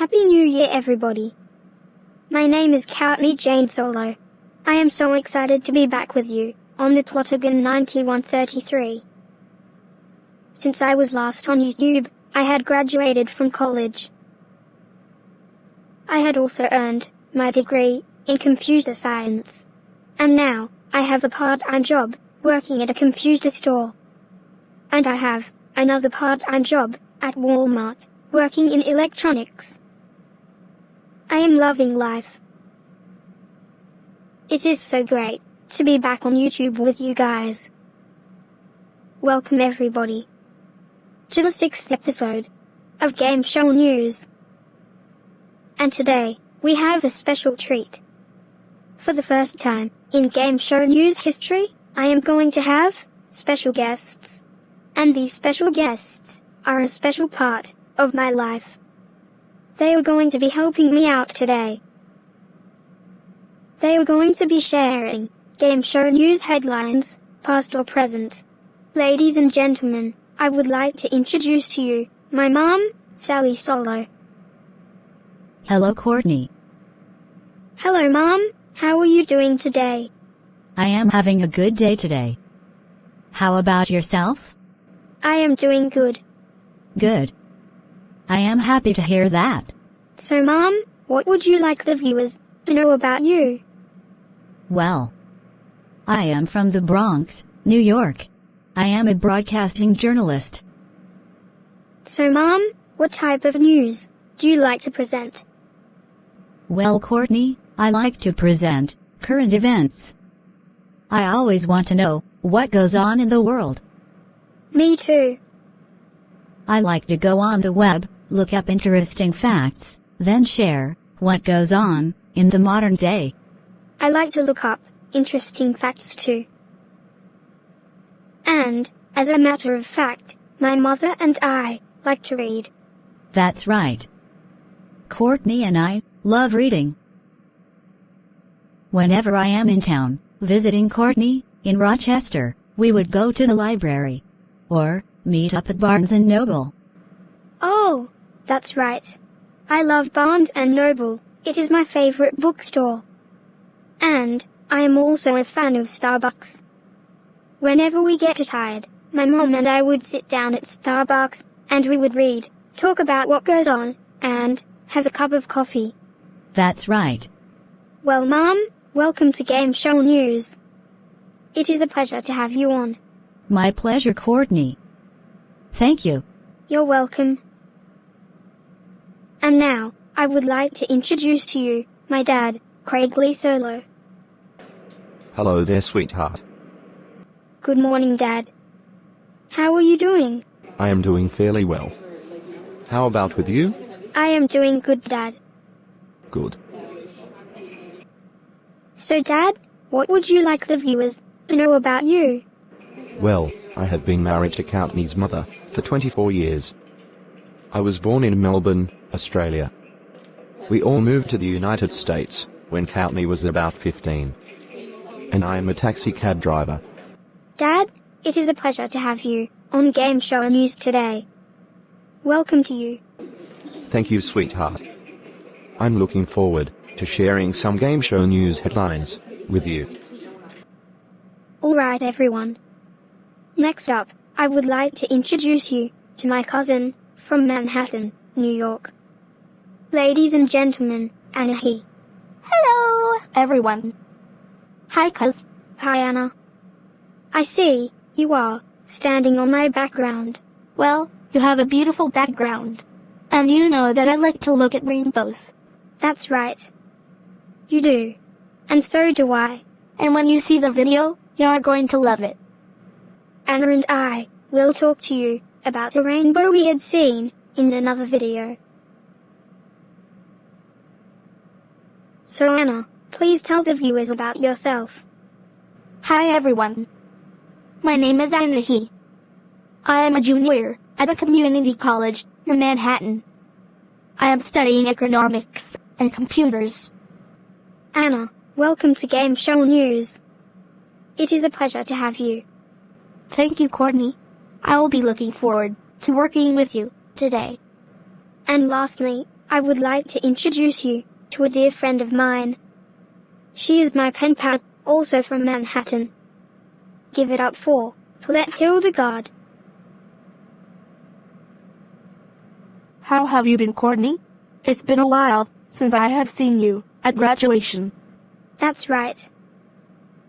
Happy New Year, everybody. My name is Courtney Jane Solo. I am so excited to be back with you on the Plotagon 9133. Since I was last on YouTube, I had graduated from college. I had also earned my degree in computer science. And now, I have a part-time job working at a computer store. And I have another part-time job at Walmart working in electronics. I am loving life. It is so great to be back on YouTube with you guys. Welcome everybody to the 6th episode of Game Show News. And today, we have a special treat. For the first time in Game Show News history, I am going to have special guests. And these special guests are a special part of my life. They are going to be helping me out today. They are going to be sharing Game Show News headlines, past or present. Ladies and gentlemen, I would like to introduce to you my mom, Sally Solo. Hello, Courtney. Hello, Mom. How are you doing today? I am having a good day today. How about yourself? I am doing good. Good. I am happy to hear that. So, Mom, what would you like the viewers to know about you? Well, I am from the Bronx, New York. I am a broadcasting journalist. So, Mom, what type of news do you like to present? Well, Courtney, I like to present current events. I always want to know what goes on in the world. Me too. I like to go on the web, look up interesting facts, then share what goes on in the modern day. I like to look up interesting facts too. And, as a matter of fact, my mother and I like to read. That's right. Courtney and I love reading. Whenever I am in town, visiting Courtney in Rochester, we would go to the library. Or meet up at Barnes & Noble. Oh, that's right. I love Barnes & Noble. It is my favorite bookstore. And I am also a fan of Starbucks. Whenever we get tired, my mom and I would sit down at Starbucks and we would read, talk about what goes on, and have a cup of coffee. That's right. Well, Mom, welcome to Game Show News. It is a pleasure to have you on. My pleasure, Courtney. Thank you. You're welcome. And now, I would like to introduce to you my dad, Courtney Solo. Hello there, sweetheart. Good morning, Dad. How are you doing? I am doing fairly well. How about with you? I am doing good, Dad. Good. So, Dad, what would you like the viewers to know about you? Well, I have been married to Courtney's mother for 24 years. I was born in Melbourne, Australia. We all moved to the United States when Courtney was about 15. And I am a taxi cab driver. Dad, it is a pleasure to have you on Game Show News today. Welcome to you. Thank you, sweetheart. I'm looking forward to sharing some game show news headlines with you. Alright everyone. Next up, I would like to introduce you to my cousin from Manhattan, New York. Ladies and gentlemen, Anna He. Hello, everyone. Hi, cuz. Hi Anna. I see, you are standing on my background. Well, you have a beautiful background. And you know that I like to look at rainbows. That's right. You do. And so do I. And when you see the video, you're going to love it. Anna and I will talk to you about a rainbow we had seen in another video. So Anna, please tell the viewers about yourself. Hi, everyone. My name is Anna He. I am a junior at a community college in Manhattan. I am studying economics and computers. Anna, welcome to Game Show News. It is a pleasure to have you. Thank you, Courtney. I will be looking forward to working with you today. And lastly, I would like to introduce you to a dear friend of mine. She is my pen pal, also from Manhattan. Give it up for Paulette Hildegarde. How have you been, Courtney? It's been a while since I have seen you at graduation. That's right.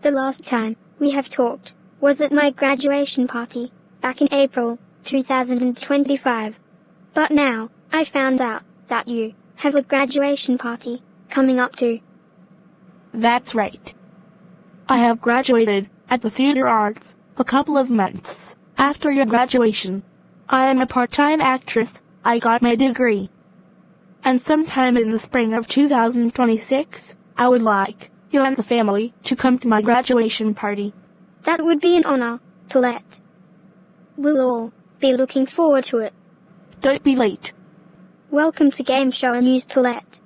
The last time we have talked was at my graduation party back in April 2025. But now I found out that you have a graduation party coming up too. That's right. I have graduated at the theater arts a couple of months after your graduation. I am a part-time actress. I got my degree. And sometime in the spring of 2026, I would like you and the family to come to my graduation party. That would be an honor, Paulette. We'll all be looking forward to it. Don't be late. Welcome to Game Show News, Paulette.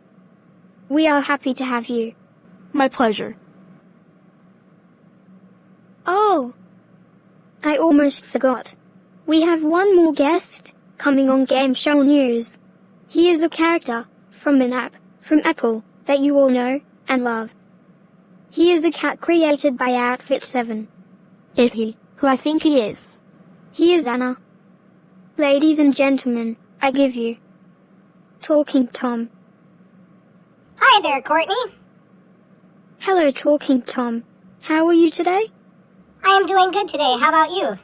We are happy to have you. My pleasure. Oh, I almost forgot. We have one more guest coming on Game Show News. He is a character from an app from Apple that you all know and love. He is a cat created by Outfit 7. Is he who I think he is? He is Anna. Ladies and gentlemen, I give you Talking Tom. Hi there, Courtney. Hello, Talking Tom. How are you today? I am doing good today. How about you?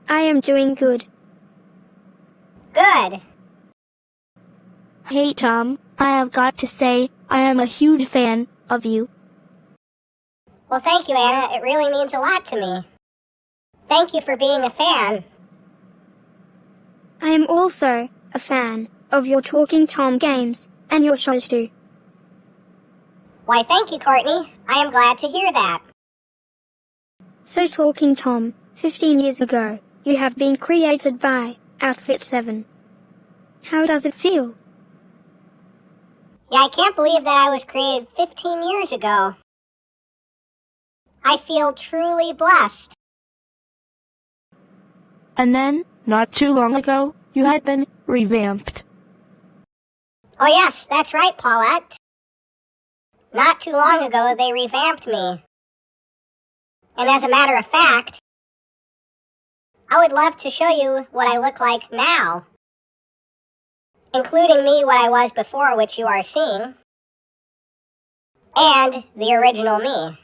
I am doing good. Good. Hey, Tom. I have got to say, I am a huge fan of you. Well, thank you, Anna. It really means a lot to me. Thank you for being a fan. I am also a fan of your Talking Tom games and your shows too. Why, thank you, Courtney. I am glad to hear that. So Talking Tom, 15 years ago, you have been created by Outfit 7. How does it feel? Yeah, I can't believe that I was created 15 years ago. I feel truly blessed. And then, not too long ago, you had been revamped. Oh yes, that's right, Paulette. Not too long ago, they revamped me. And as a matter of fact, I would love to show you what I look like now, including me what I was before, which you are seeing, and the original me.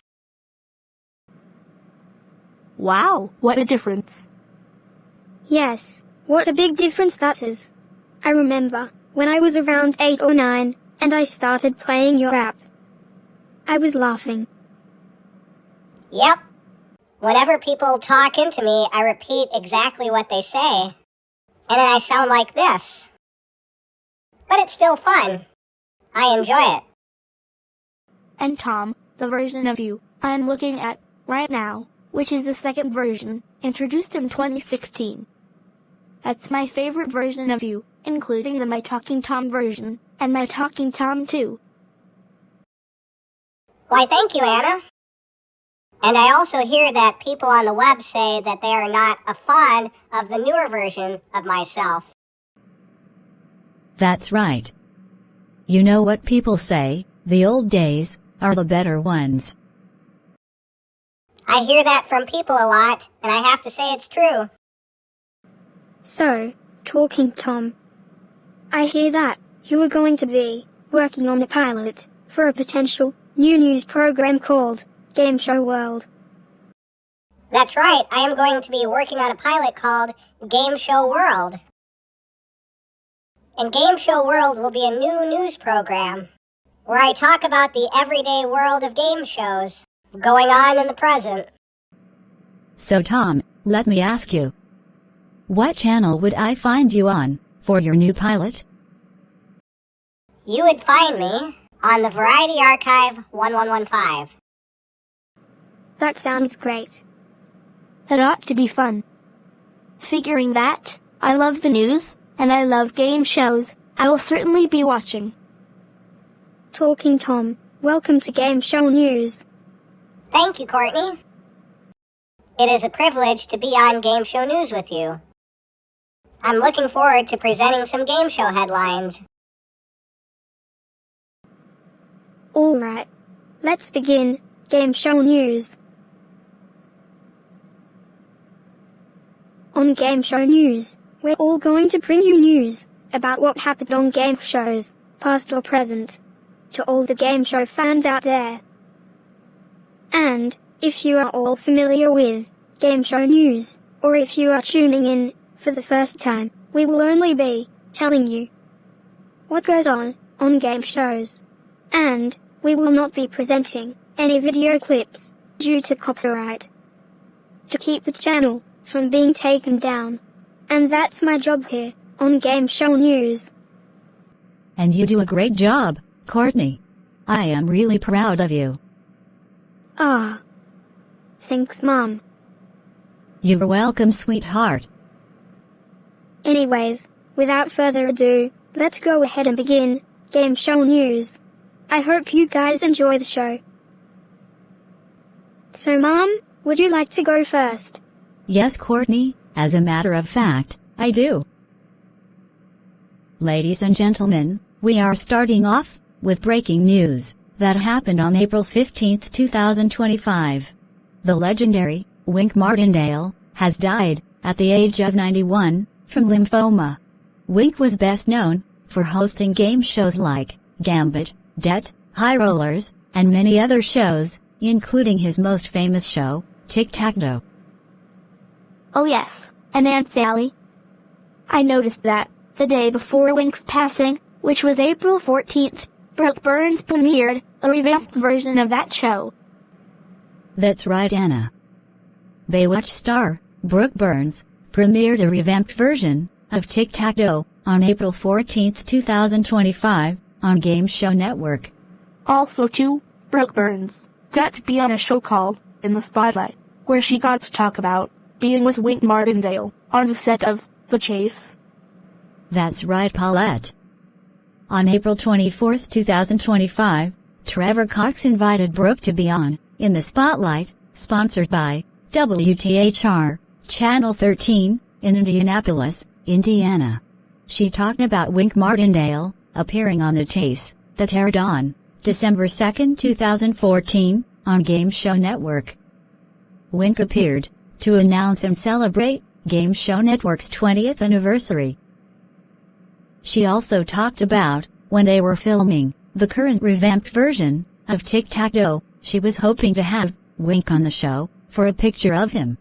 Wow, what a difference. Yes, what a big difference that is. I remember when I was around 8 or 9 and I started playing your app. I was laughing. Yep. Whenever people talk into me, I repeat exactly what they say, and then I sound like this. But it's still fun. I enjoy it. And Tom, the version of you I am looking at right now, which is the second version, introduced in 2016. That's my favorite version of you, including the My Talking Tom version, and My Talking Tom 2. Why, thank you, Anna. And I also hear that people on the web say that they are not fond of the newer version of myself. That's right. You know what people say, the old days are the better ones. I hear that from people a lot, and I have to say it's true. So, Talking Tom, I hear that you are going to be working on a pilot for a potential new news program called Game Show World. That's right, I am going to be working on a pilot called Game Show World. And Game Show World will be a new news program where I talk about the everyday world of game shows going on in the present. So Tom, let me ask you. What channel would I find you on for your new pilot? You would find me on the Variety Archive 1115. That sounds great. That ought to be fun. Figuring that, I love the news, and I love game shows, I will certainly be watching. Talking Tom, welcome to Game Show News. Thank you, Courtney. It is a privilege to be on Game Show News with you. I'm looking forward to presenting some game show headlines. Alright, let's begin Game Show News. On Game Show News, we're all going to bring you news about what happened on game shows, past or present, to all the game show fans out there. And, if you are all familiar with Game Show News, or if you are tuning in for the first time, we will only be telling you what goes on game shows. And, we will not be presenting any video clips due to copyright. To keep the channel from being taken down. And that's my job here on Game Show News. And you do a great job, Courtney. I am really proud of you. Ah. Thanks, Mom. You're welcome, sweetheart. Anyways, without further ado, let's go ahead and begin Game Show News. I hope you guys enjoy the show. So Mom, would you like to go first? Yes, Courtney, as a matter of fact, I do. Ladies and gentlemen, we are starting off with breaking news that happened on April 15, 2025. The legendary Wink Martindale has died at the age of 91 from lymphoma. Wink was best known for hosting game shows like Gambit, Det, High Rollers, and many other shows, including his most famous show, Tic-Tac-Toe. Oh yes, and Aunt Sally. I noticed that, the day before Wink's passing, which was April 14th, Brooke Burns premiered a revamped version of that show. That's right, Anna. Baywatch star, Brooke Burns, premiered a revamped version of Tic-Tac-Toe on April 14, 2025, on Game Show Network. Also too, Brooke Burns got to be on a show called In the Spotlight, where she got to talk about being with Wink Martindale on the set of The Chase. That's right, Paulette. On April 24, 2025, Trevor Cox invited Brooke to be on In the Spotlight, sponsored by WTHR, Channel 13, in Indianapolis, Indiana. She talked about Wink Martindale appearing on The Chase, that aired on December 2, 2014, on Game Show Network. Wink appeared to announce and celebrate Game Show Network's 20th anniversary. She also talked about when they were filming the current revamped version of Tic-Tac-Toe, she was hoping to have Wink on the show for a picture of him.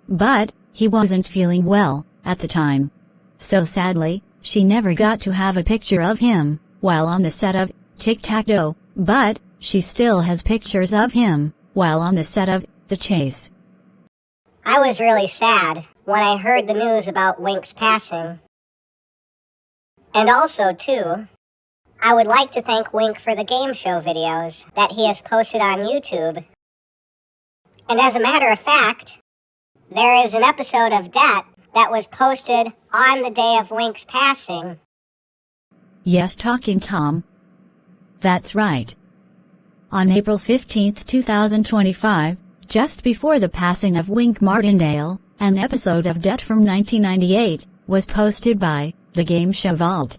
But he wasn't feeling well at the time. So sadly, she never got to have a picture of him while on the set of Tic-Tac-Toe, but she still has pictures of him while on the set of The Chase. I was really sad when I heard the news about Wink's passing. And also, too, I would like to thank Wink for the game show videos that he has posted on YouTube. And as a matter of fact, there is an episode of Det that was posted on the day of Wink's passing. Yes, Talking Tom. That's right. On April 15, 2025, just before the passing of Wink Martindale, an episode of Det from 1998 was posted by The Game Show Vault.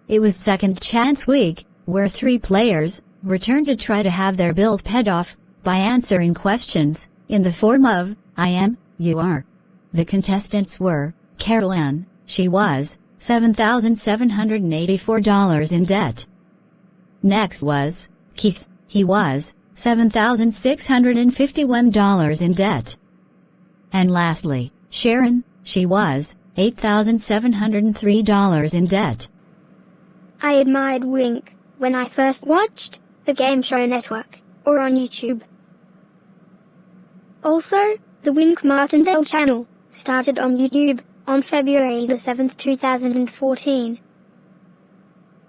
It was Second Chance Week, where 3 players returned to try to have their bills paid off by answering questions in the form of I am, you are. The contestants were Carol Ann, she was $7,784 in debt. Next was Keith, he was $7,651 in debt. And lastly, Sharon, she was $8,703 in debt. I admired Wink when I first watched the Game Show Network, or on YouTube. Also, the Wink Martindale channel started on YouTube on February the 7th, 2014.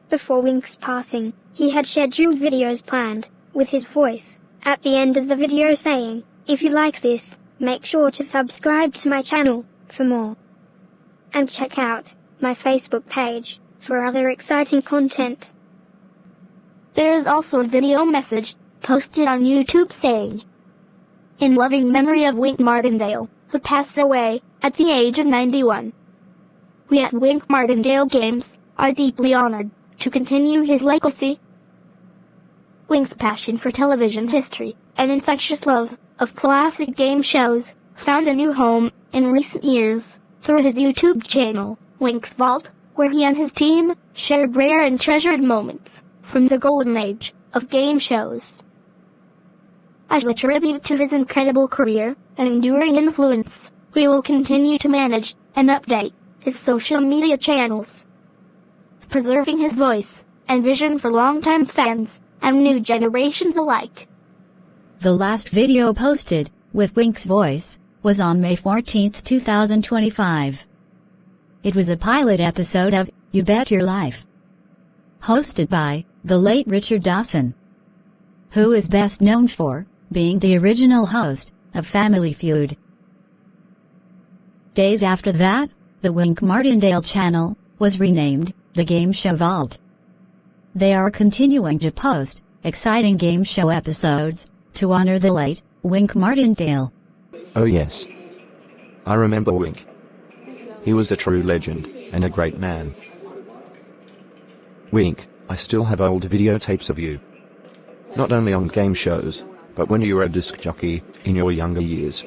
Before Wink's passing, he had scheduled videos planned, with his voice at the end of the video saying, "If you like this, make sure to subscribe to my channel for more. And check out my Facebook page for other exciting content." There is also a video message posted on YouTube saying, "In loving memory of Wink Martindale, who passed away at the age of 91. We at Wink Martindale Games are deeply honored to continue his legacy." Wink's passion for television history and infectious love of classic game shows found a new home in recent years through his YouTube channel, Wink's Vault, where he and his team shared rare and treasured moments from the golden age of game shows. As a tribute to his incredible career and enduring influence, we will continue to manage and update his social media channels, preserving his voice and vision for longtime fans and new generations alike. The last video posted with Wink's voice was on May 14, 2025. It was a pilot episode of You Bet Your Life, hosted by the late Richard Dawson, who is best known for being the original host of Family Feud. Days after that, the Wink Martindale channel was renamed the Game Show Vault. They are continuing to post exciting game show episodes to honor the late Wink Martindale. Oh yes. I remember Wink. He was a true legend, and a great man. Wink, I still have old videotapes of you. Not only on game shows, but when you were a disc jockey in your younger years.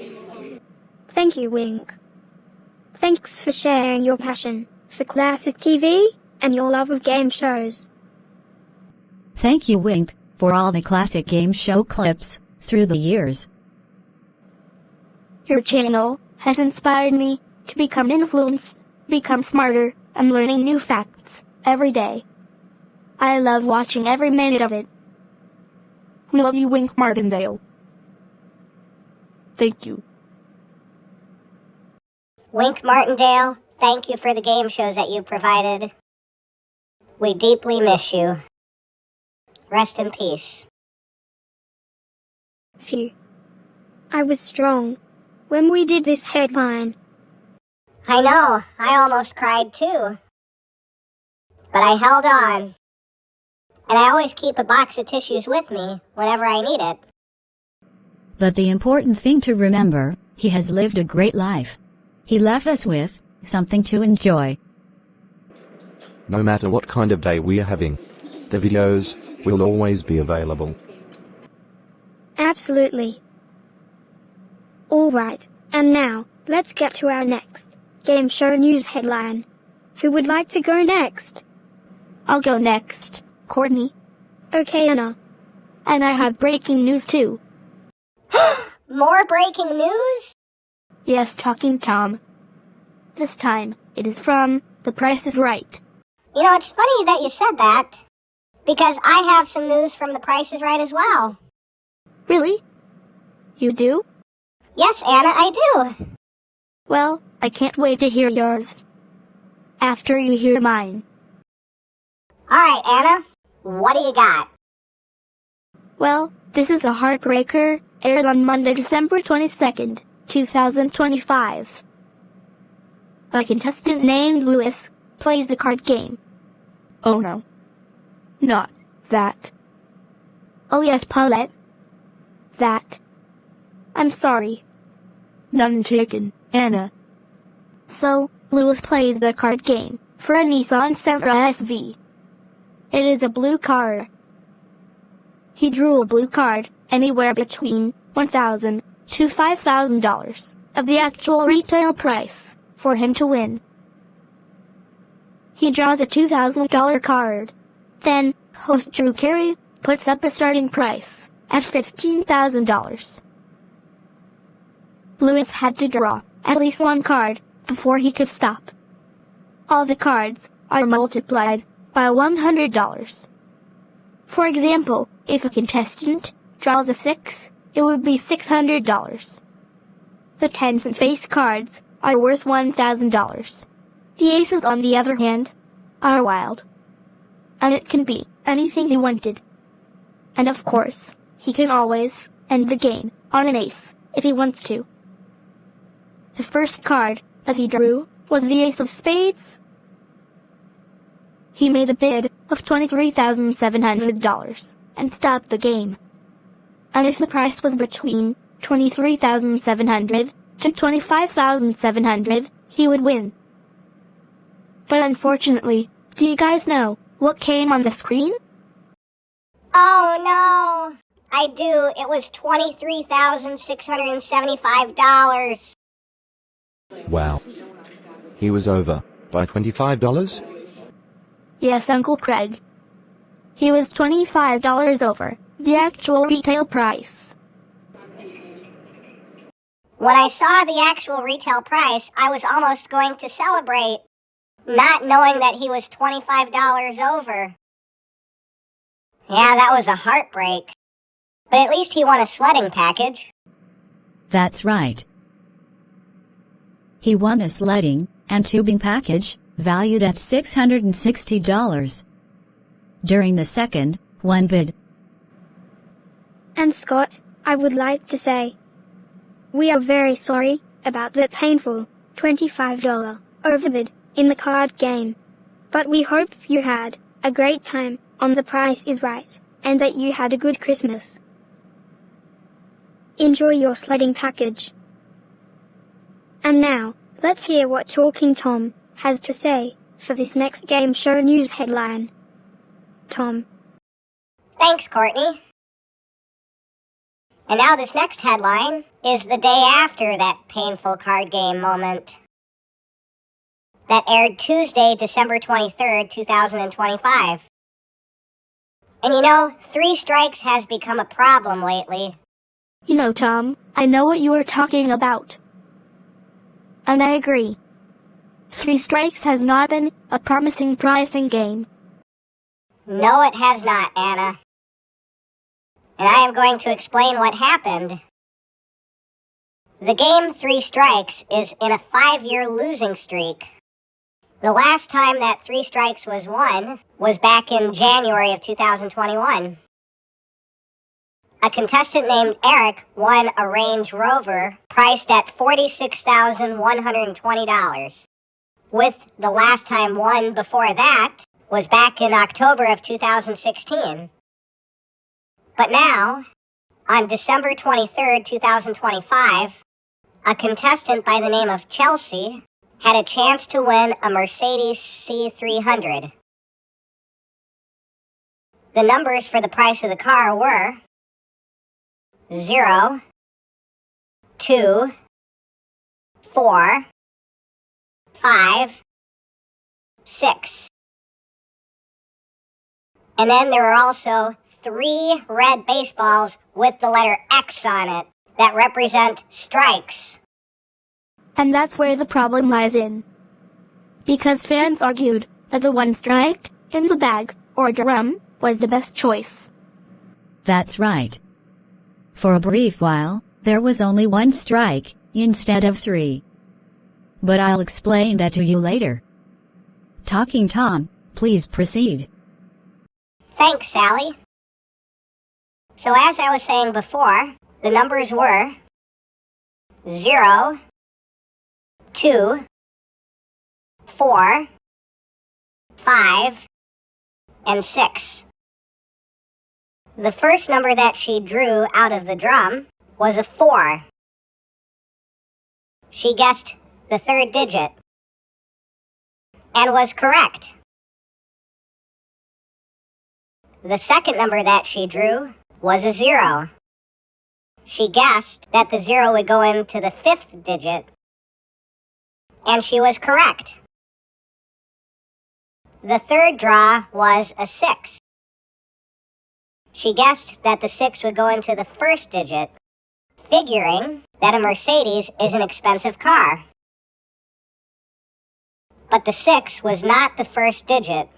Thank you, Wink. Thanks for sharing your passion for classic TV and your love of game shows. Thank you, Wink, for all the classic game show clips through the years. Your channel has inspired me to become influenced, become smarter, and learning new facts every day. I love watching every minute of it. We love you, Wink Martindale. Thank you. Wink Martindale, thank you for the game shows that you provided. We deeply miss you. Rest in peace. Phew. I was strong when we did this headline. I know, I almost cried too. But I held on. And I always keep a box of tissues with me whenever I need it. But the important thing to remember, he has lived a great life. He left us with something to enjoy. No matter what kind of day we are having, the videos will always be available. Absolutely. Alright, and now, let's get to our next game show news headline. Who would like to go next? I'll go next, Courtney. Okay, Anna. And I have breaking news too. More breaking news? Yes, Talking Tom. This time, it is from The Price is Right. You know, it's funny that you said that, because I have some news from The Price is Right as well. Really? You do? Yes, Anna, I do. Well, I can't wait to hear yours. After you hear mine. Alright, Anna, what do you got? Well, this is a heartbreaker, aired on Monday, December 22nd, 2025. A contestant named Louis plays the card game. Oh no. Not that. Oh yes, Paulette. That. I'm sorry. None taken, Anna. So, Louis plays the card game for a Nissan Sentra SV. It is a blue card. He drew a blue card anywhere between $1,000 to $5,000 of the actual retail price for him to win. He draws a $2,000 card. Then, host Drew Carey puts up a starting price at $15,000. Lewis had to draw at least one card before he could stop. All the cards are multiplied by $100. For example, if a contestant draws a 6, it would be $600. The tens and face cards are worth $1,000. The aces, on the other hand, are wild. And it can be anything he wanted. And of course, he can always end the game on an ace if he wants to. The first card that he drew was the ace of spades. He made a bid of $23,700 and stopped the game. And if the price was between $23,700 to $25,700, he would win. But unfortunately, do you guys know what came on the screen? Oh no! I do. It was $23,675. Wow. He was over by $25? Yes, Uncle Craig. He was $25 over the actual retail price. When I saw the actual retail price, I was almost going to celebrate, not knowing that he was $25 over. Yeah, that was a heartbreak. But at least he won a sledding package. That's right. He won a sledding and tubing package valued at $660 during the second one bid. And Scott, I would like to say, we are very sorry about that painful $25 overbid in the card game. But we hope you had a great time on The Price is Right, and that you had a good Christmas. Enjoy your sledding package. And now, let's hear what Talking Tom has to say for this next game show news headline. Tom. Thanks, Courtney. And now this next headline is the day after that painful card game moment. That aired Tuesday, December 23rd, 2025. And you know, 3 strikes has become a problem lately. You know, Tom, I know what you are talking about. And I agree. 3 strikes has not been a promising pricing game. No, it has not, Anna. And I am going to explain what happened. The game 3 strikes is in a 5-year losing streak. The last time that 3 strikes was won was back in January of 2021. A contestant named Eric won a Range Rover priced at $46,120, with the last time won before that was back in October of 2016. But now, on December 23rd, 2025, a contestant by the name of Chelsea had a chance to win a Mercedes C300. The numbers for the price of the car were 0, 2, 4, 5, 6. And then there were also 3 red baseballs with the letter X on it that represent strikes. And that's where the problem lies in. Because fans argued that the 1 strike in the bag or drum was the best choice. That's right. For a brief while, there was only 1 strike instead of 3. But I'll explain that to you later. Talking Tom, please proceed. Thanks, Sally. So as I was saying before, the numbers were 0, 2, 4, 5, and 6. The first number that she drew out of the drum was a 4. She guessed the 3rd digit and was correct. the second number that she drew was a 0. She guessed that the 0 would go into the 5th digit, and she was correct. The third draw was a 6. She guessed that the 6 would go into the 1st digit, figuring that a Mercedes is an expensive car. But the 6 was not the 1st digit,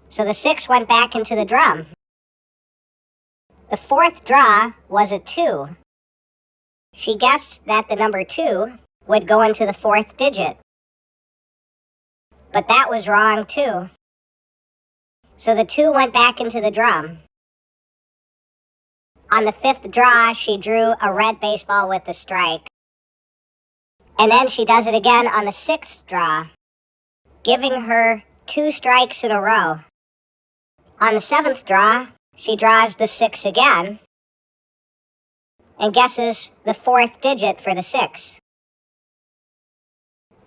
so the 6 went back into the drum. The 4th draw was a 2. She guessed that the number 2 would go into the 4th digit. But that was wrong too. So the 2 went back into the drum. On the 5th draw, she drew a red baseball with a strike. And then she does it again on the 6th draw, giving her 2 strikes in a row. On the 7th draw, she draws the 6 again and guesses the 4th digit for the 6.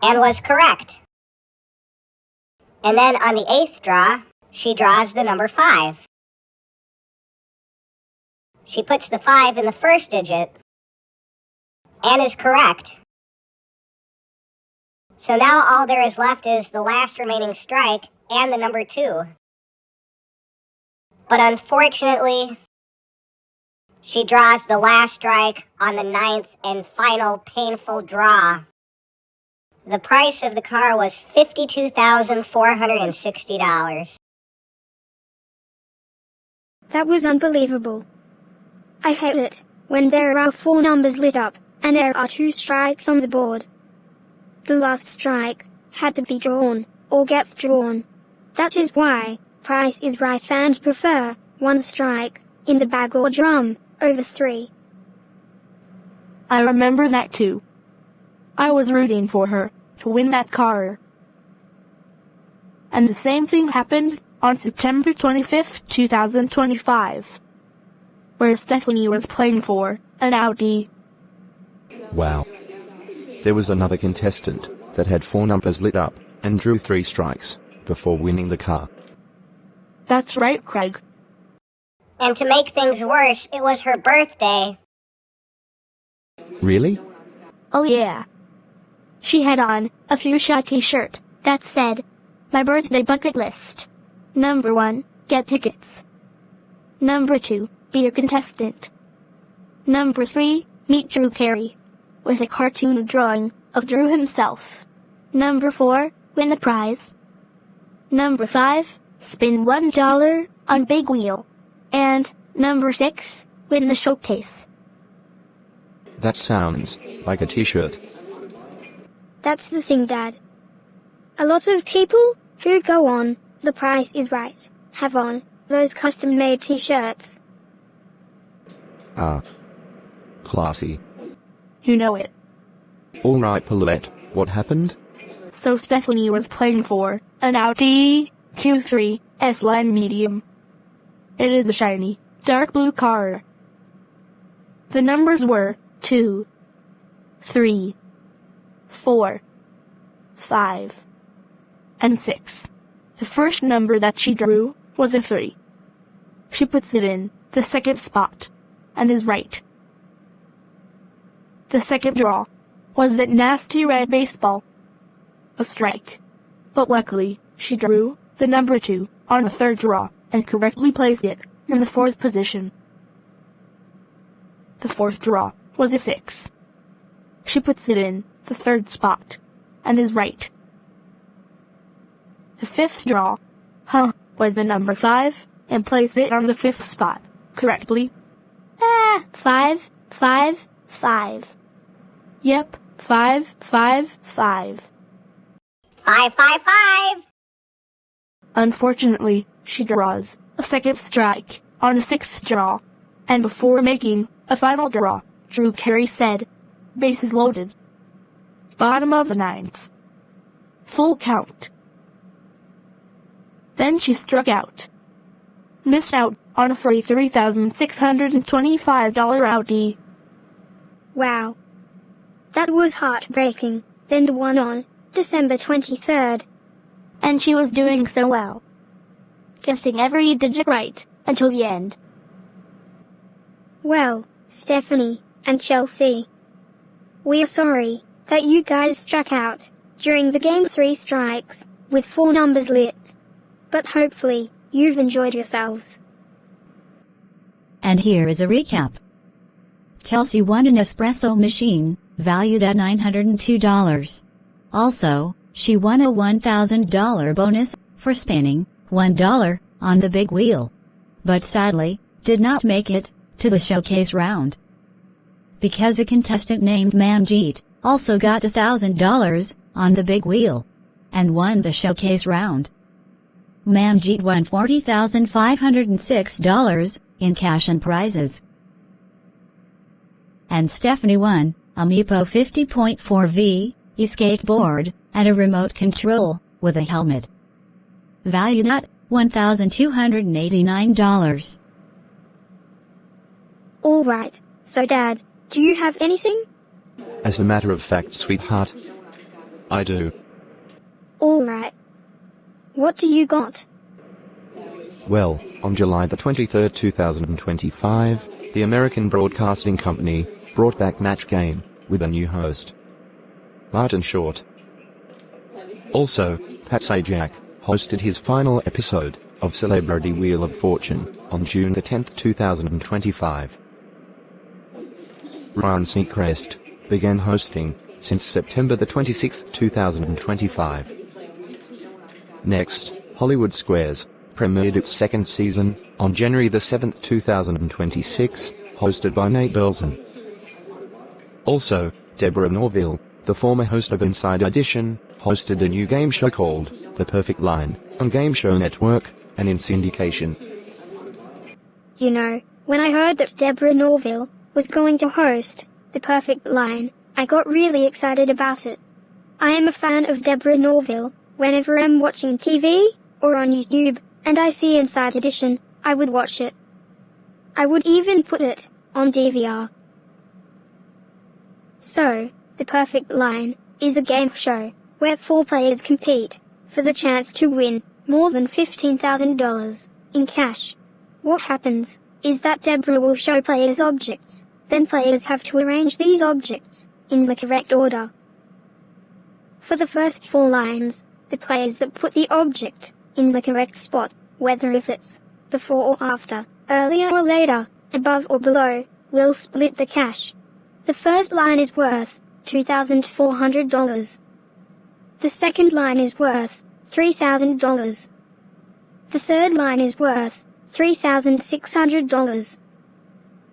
And was correct. And then on the 8th draw, she draws the number 5. She puts the 5 in the 1st digit and is correct. So now all there is left is the last remaining strike and the number 2. But unfortunately, she draws the last strike on the 9th and final painful draw. The price of the car was $52,460. That was unbelievable. I hate it when there are 4 numbers lit up and there are 2 strikes on the board. The last strike had to be drawn or gets drawn. That is why Price is Right fans prefer 1 strike in the bag or drum over 3. I remember that too. I was rooting for her to win that car. And the same thing happened on September 25th, 2025, where Stephanie was playing for an Audi. Wow. There was another contestant that had 4 numbers lit up and drew 3 strikes before winning the car. That's right, Craig. And to make things worse, it was her birthday. Really? Oh yeah. She had on a fuchsia t-shirt that said, "My birthday bucket list. Number 1, get tickets. Number 2, be a contestant. Number 3, meet Drew Carey," with a cartoon drawing of Drew himself. Number 4, win the prize. Number 5, spin $1 on Big Wheel. And number 6, win the showcase. That sounds like a t-shirt. That's the thing, Dad. A lot of people who go on The Price is Right have on those custom-made t-shirts. Ah. Classy. You know it. Alright, Paulette, what happened? So Stephanie was playing for an Audi Q3 S-Line Medium. It is a shiny, dark blue car. The numbers were 2, 3, 4, 5, and 6. The first number that she drew was a 3. She puts it in the 2nd spot and is right. The 2nd draw was that nasty red baseball. A strike. But luckily, she drew the number 2 on the 3rd draw and correctly placed it in the 4th position. The 4th draw was a 6. She puts it in the 3rd spot and is right. The 5th draw, was the number 5 and placed it on the 5th spot correctly. 5, 5, 5. Yep, 5, 5, 5. 5, 5, 5. Unfortunately, she draws a 2nd strike on the 6th draw, and before making a final draw, Drew Carey said, "Bases loaded. Bottom of the 9th. Full count." Then she struck out. Missed out on a $43,625 Audi. Wow. That was heartbreaking. Then the one on December 23rd. And she was doing so well. guessing every digit right until the end. Well, Stephanie and Chelsea, we are sorry that you guys struck out during the game 3 strikes with 4 numbers lit. But hopefully, you've enjoyed yourselves. And here is a recap. Chelsea won an espresso machine, valued at $902. Also, she won a $1,000 bonus for spinning $1 on the big wheel. But sadly, did not make it to the showcase round. Because a contestant named Manjeet also got $1,000 on the big wheel and won the showcase round. Manjeet won $40,506 in cash and prizes. And Stephanie won a Meepo 50.4V, e-skateboard, and a remote control with a helmet, valued at $1,289. Alright, so Dad, do you have anything? As a matter of fact, sweetheart, I do. Alright. What do you got? Well, on July the 23rd, 2025, the American Broadcasting Company brought back Match Game with a new host, Martin Short. Also, Pat Sajak hosted his final episode of Celebrity Wheel of Fortune on June the 10th, 2025. Ryan Seacrest began hosting since September the 26th, 2025. Next, Hollywood Squares premiered its second season on January the 7th, 2026, hosted by Nate Burleson. Also, Deborah Norville, the former host of Inside Edition, hosted a new game show called The Perfect Line on Game Show Network and in syndication. You know, when I heard that Deborah Norville was going to host The Perfect Line, I got really excited about it. I am a fan of Deborah Norville. Whenever I'm watching TV or on YouTube and I see Inside Edition, I would watch it. I would even put it on DVR. So, The Perfect Line is a game show where 4 players compete for the chance to win more than $15,000 in cash. What happens is that Deborah will show players objects, then players have to arrange these objects in the correct order. For the first 4 lines, the players that put the object in the correct spot, whether if it's before or after, earlier or later, above or below, will split the cash. The first line is worth $2,400. The second line is worth $3,000. The third line is worth $3,600.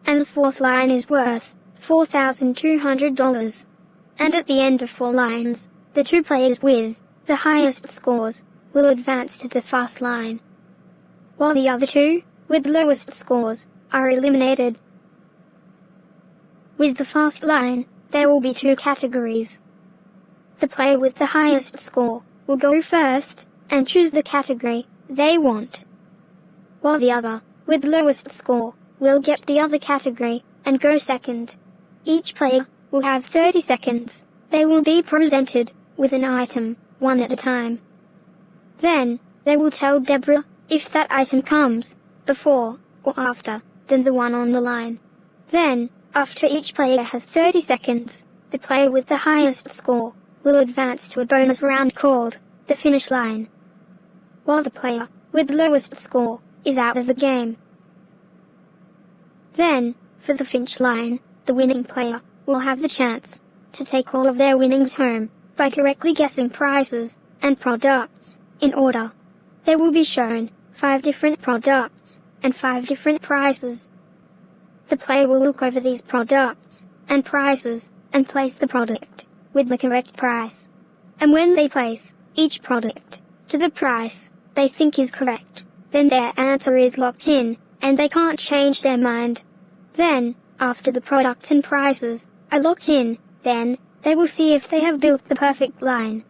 And the fourth line is worth $4,200. And at the end of 4 lines, the 2 players with the highest scores will advance to the fast line, while the other 2, with lowest scores, are eliminated. With the fast line, there will be 2 categories. The player with the highest score will go first and choose the category they want, while the other, with lowest score, will get the other category and go second. Each player will have 30 seconds. They will be presented with an item, one at a time. Then, they will tell Deborah if that item comes before or after than the one on the line. Then, after each player has 30 seconds, the player with the highest score will advance to a bonus round called the finish line, while the player with the lowest score is out of the game. Then, for the finish line, the winning player will have the chance to take all of their winnings home by correctly guessing prizes and products in order. They will be shown 5 different products and 5 different prizes. The player will look over these products and prizes and place the product with the correct price. And when they place each product to the price they think is correct, then their answer is locked in and they can't change their mind. Then, after the products and prizes are locked in, then they will see if they have built the perfect line.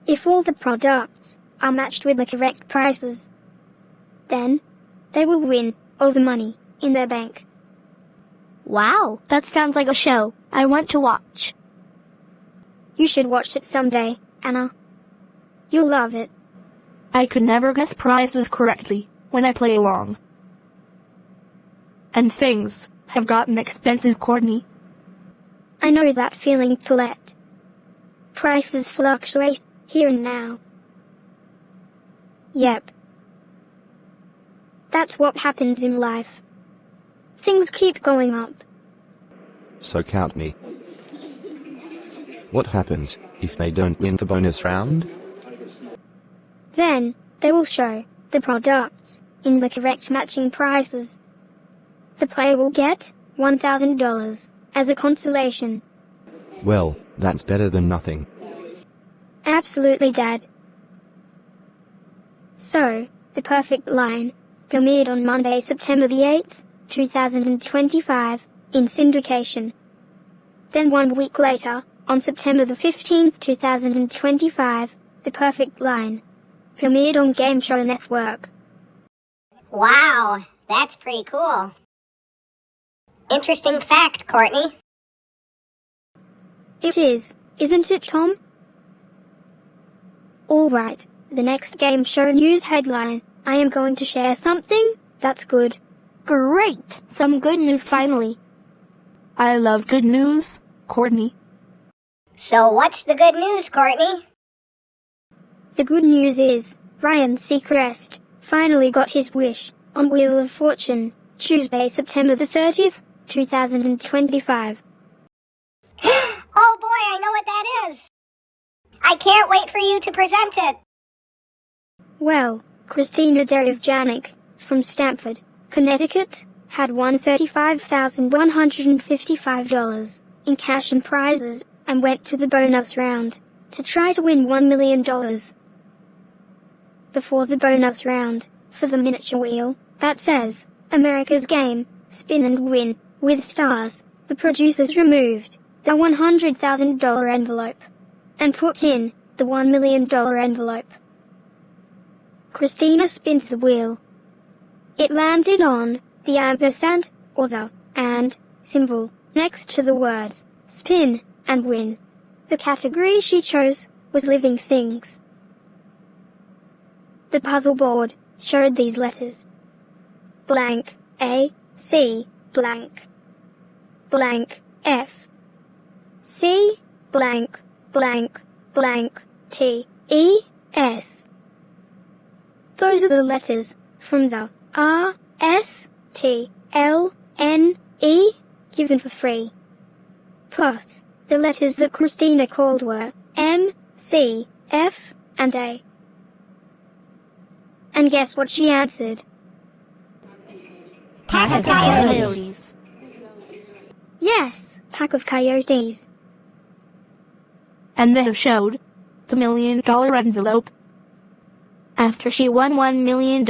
If all the products are matched with the correct prices, then they will win all the money in their bank. Wow, that sounds like a show I want to watch. You should watch it someday, Anna. You'll love it. I could never guess prizes correctly when I play along. And things have gotten expensive, Courtney. I know that feeling, Paulette. Prices fluctuate here and now. Yep. That's what happens in life. Things keep going up. So Courtney, what happens if they don't win the bonus round? Then, they will show the products in the correct matching prices. The player will get $1,000 as a consolation. Well, that's better than nothing. Absolutely, Dad. So, the perfect line premiered on Monday, September the 8th, 2025, in syndication. Then 1 week later, on September the 15th, 2025, the perfect line premiered on Game Show Network. Wow, that's pretty cool. Interesting fact, Courtney. It is, isn't it, Tom? Alright, the next game show news headline. I am going to share something that's good. Great! Some good news finally. I love good news, Courtney. So what's the good news, Courtney? The good news is, Ryan Seacrest finally got his wish on Wheel of Fortune, Tuesday, September the 30th, 2025. Oh boy, I know what that is. I can't wait for you to present it. Well, Christina Derevjanik from Stamford, Connecticut, had won $35,155 in cash and prizes and went to the bonus round to try to win $1 million. Before the bonus round, for the miniature wheel that says America's Game, Spin and Win with stars, the producers removed the $100,000 envelope and put in the $1 million envelope. Christina spins the wheel. It landed on the ampersand, or the and symbol, next to the words spin and win. The category she chose was living things. The puzzle board showed these letters: blank A, C, blank, blank F, C, blank, blank, blank, T, E, S. Those are the letters from the R, S, T, L, N, E, given for free. Plus, the letters that Christina called were M, C, F, and A. And guess what she answered? Pack of coyotes. Yes, pack of coyotes. And they showed the $1 million envelope. After she won $1 million,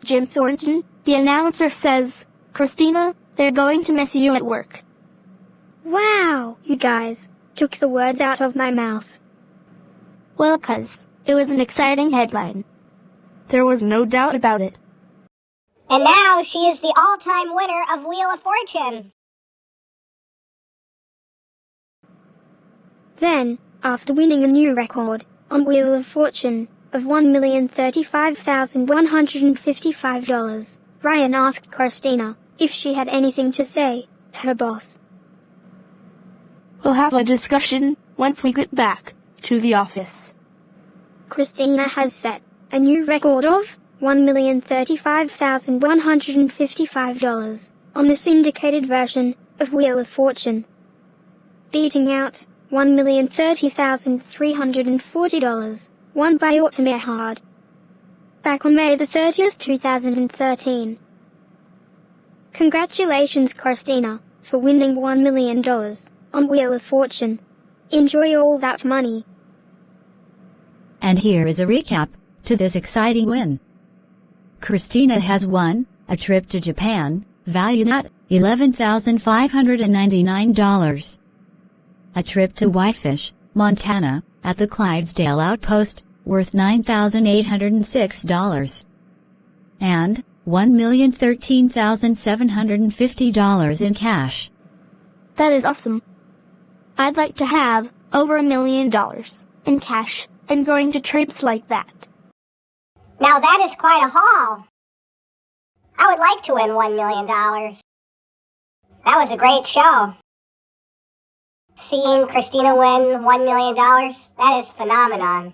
Jim Thornton, the announcer, says, "Christina, they're going to miss you at work." Wow, you guys took the words out of my mouth. Well, 'cause it was an exciting headline. There was no doubt about it. And now she is the all-time winner of Wheel of Fortune. Then, after winning a new record on Wheel of Fortune of $1,035,155, Ryan asked Christina if she had anything to say to her boss. We'll have a discussion once we get back to the office. Christina has set a new record of $1,035,155 on the syndicated version of Wheel of Fortune, beating out $1,030,340 won by Hildegarde back on May the 30th, 2013. Congratulations, Christina, for winning $1 million on Wheel of Fortune. Enjoy all that money. And here is a recap to this exciting win. Christina has won a trip to Japan, valued at $11,599. A trip to Whitefish, Montana, at the Clydesdale Outpost, worth $9,806. And $1,013,750 in cash. That is awesome. I'd like to have over $1 million in cash and going to trips like that. Now that is quite a haul. I would like to win $1 million. That was a great show. Seeing Christina win $1 million, that is phenomenon.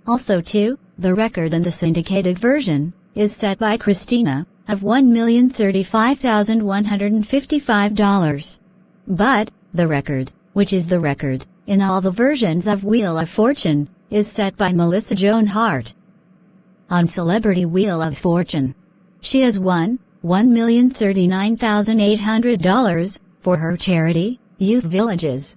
Also too, the record in the syndicated version is set by Christina of $1,035,155. But the record, which is the record in all the versions of Wheel of Fortune, is set by Melissa Joan Hart. On Celebrity Wheel of Fortune, she has won $1,039,800 for her charity, Youth Villages,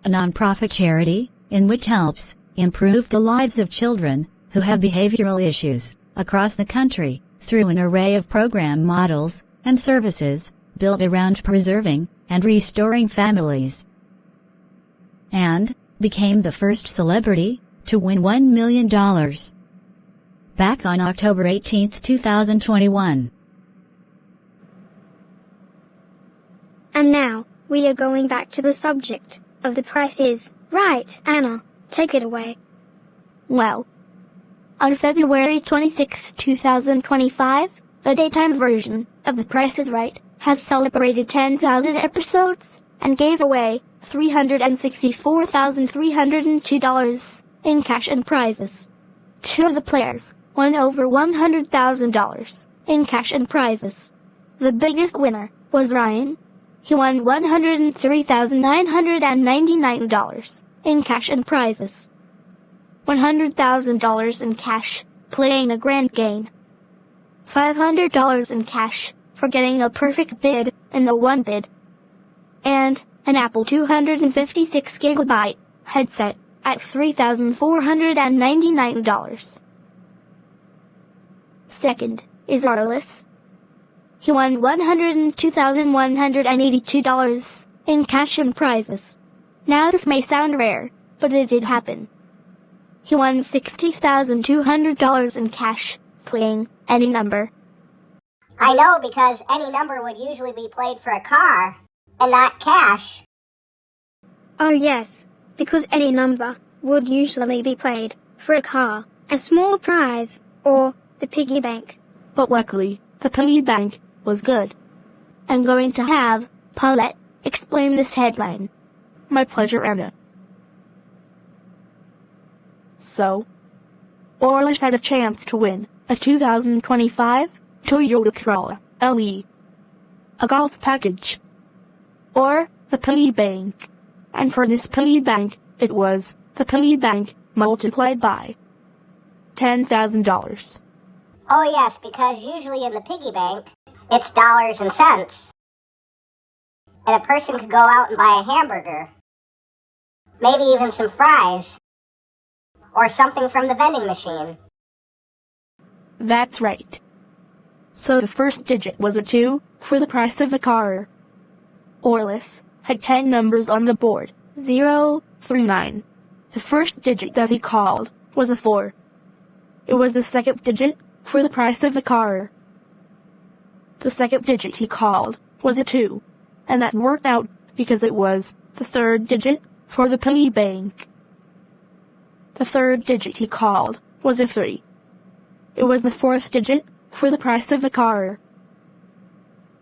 a nonprofit charity in which helps improve the lives of children who have behavioral issues across the country through an array of program models and services built around preserving and restoring families. And became the first celebrity to win $1 million. Back on October 18, 2021. And now, we are going back to the subject of The Price is Right. Anna, take it away. Well, on February 26, 2025, the daytime version of The Price is Right has celebrated 10,000 episodes and gave away $364,302 in cash and prizes. Two of the players won over $100,000 in cash and prizes. The biggest winner was Ryan. He won $103,999 in cash and prizes. $100,000 in cash, playing a grand game. $500 in cash for getting a perfect bid in the one bid. And an Apple 256GB headset at $3,499. Second is Arliss. He won $102,182 in cash and prizes. Now this may sound rare, but it did happen. He won $60,200 in cash, playing any number. I know, because any number would usually be played for a car, and not cash. Oh yes, because any number would usually be played for a car, a small prize, or the piggy bank. But luckily, the piggy bank was good. I'm going to have Paulette explain this headline. My pleasure, Anna. So, Arliss had a chance to win a 2025 Toyota Corolla LE, a golf package, or the piggy bank. And for this piggy bank, it was the piggy bank multiplied by $10,000. Oh yes, because usually in the piggy bank, it's dollars and cents. And a person could go out and buy a hamburger. Maybe even some fries. Or something from the vending machine. That's right. So the first digit was a 2 for the price of a car. Arliss had 10 numbers on the board, 0 through 9. The first digit that he called was a 4. It was the second digit for the price of a car. The second digit he called was a 2, and that worked out because it was the third digit for the piggy bank. The third digit he called was a 3. It was the fourth digit for the price of a car.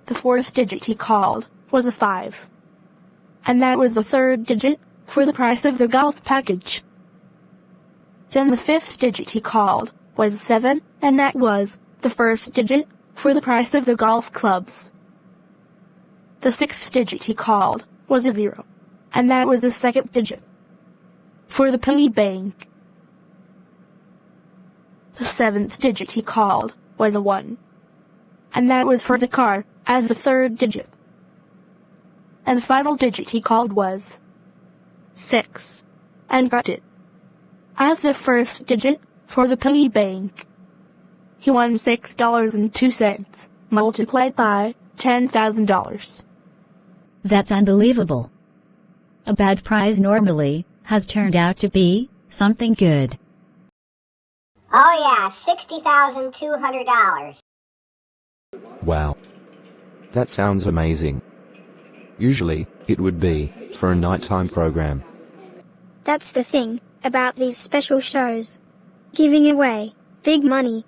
The fourth digit he called was a 5. And that was the third digit for the price of the golf package. Then the fifth digit he called was 7, and that was the first digit for the price of the golf clubs. The sixth digit he called was a 0, and that was the second digit for the piggy bank. The seventh digit he called was a 1, and that was for the car as the third digit. And the final digit he called was 6, and got it as the first digit for the piggy bank. He won $6.02, multiplied by $10,000. That's unbelievable. A bad prize normally has turned out to be something good. Oh yeah, $60,200. Wow. That sounds amazing. Usually, it would be for a nighttime program. That's the thing about these special shows. Giving away Big money.